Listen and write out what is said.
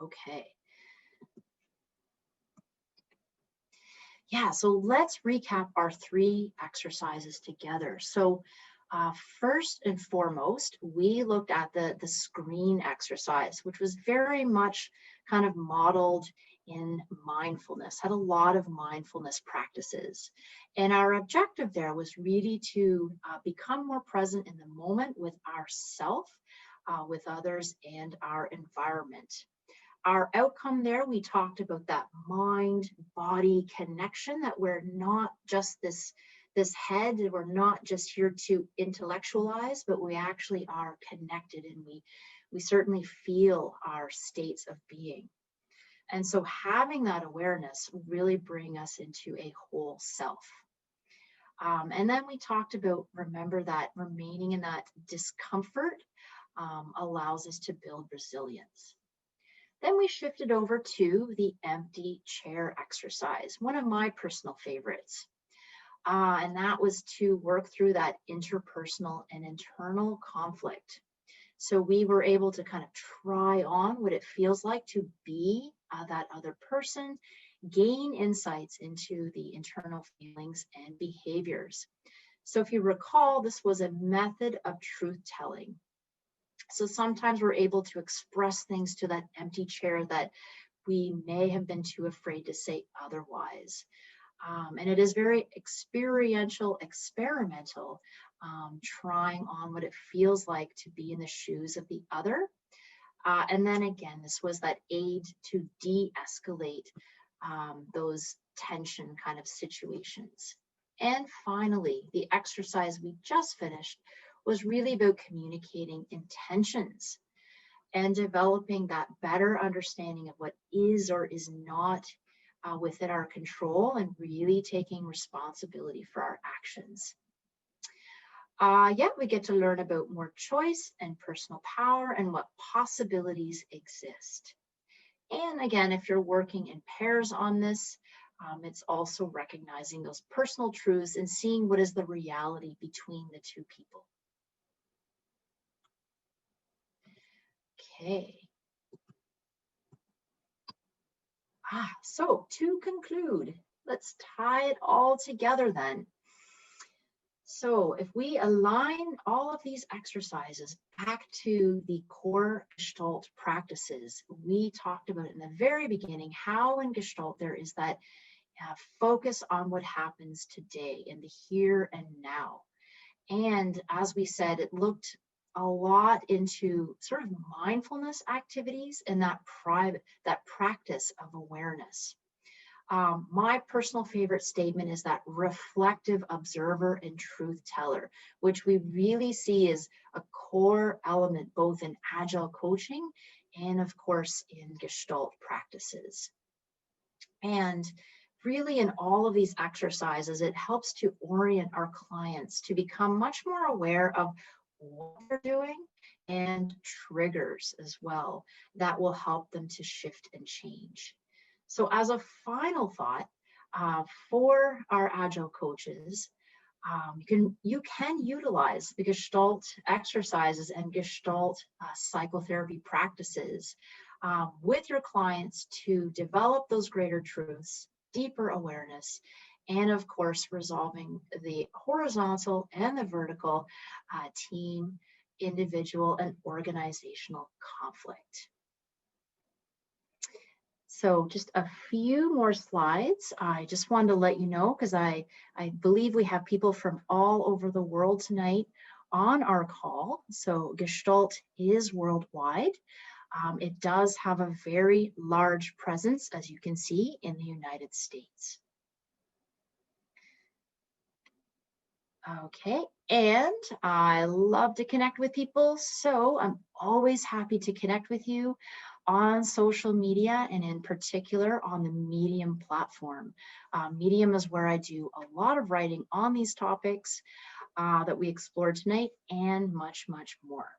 Okay. Yeah, so let's recap our 3 exercises together. So first and foremost, we looked at the screen exercise, which was very much kind of modeled in mindfulness, had a lot of mindfulness practices. And our objective there was really to become more present in the moment with ourself, with others, and our environment. Our outcome there, we talked about that mind-body connection, that we're not just this head, we're not just here to intellectualize, but we actually are connected, and we certainly feel our states of being. And so having that awareness really bring us into a whole self. And then we talked about, remember that remaining in that discomfort allows us to build resilience. Then we shifted over to the empty chair exercise, one of my personal favorites. And that was to work through that interpersonal and internal conflict. So we were able to kind of try on what it feels like to be that other person, gain insights into the internal feelings and behaviors. So if you recall, this was a method of truth telling. So sometimes we're able to express things to that empty chair that we may have been too afraid to say otherwise. And it is very experiential, experimental, trying on what it feels like to be in the shoes of the other. And then again, this was that aid to de-escalate those tension kind of situations. And finally, the exercise we just finished was really about communicating intentions and developing that better understanding of what is or is not within our control, and really taking responsibility for our actions. We get to learn about more choice and personal power and what possibilities exist. And again, if you're working in pairs on this, it's also recognizing those personal truths and seeing what is the reality between the two people. Okay. So to conclude, let's tie it all together then. So if we align all of these exercises back to the core Gestalt practices, we talked about in the very beginning how in Gestalt there is that focus on what happens today in the here and now. And as we said, it looked a lot into sort of mindfulness activities and that practice of awareness. My personal favorite statement is that reflective observer and truth teller, which we really see as a core element both in Agile coaching and of course in Gestalt practices. And really in all of these exercises, it helps to orient our clients to become much more aware of what they're doing and triggers as well that will help them to shift and change. So as a final thought for our Agile coaches, you can utilize the Gestalt exercises and Gestalt psychotherapy practices with your clients to develop those greater truths, deeper awareness, and of course, resolving the horizontal and the vertical team, individual, and organizational conflict. So just a few more slides. I just wanted to let you know, because I believe we have people from all over the world tonight on our call. So Gestalt is worldwide. It does have a very large presence, as you can see, in the United States. Okay, and I love to connect with people, so I'm always happy to connect with you on social media, and in particular on the Medium platform. Medium is where I do a lot of writing on these topics that we explored tonight, and much, much more.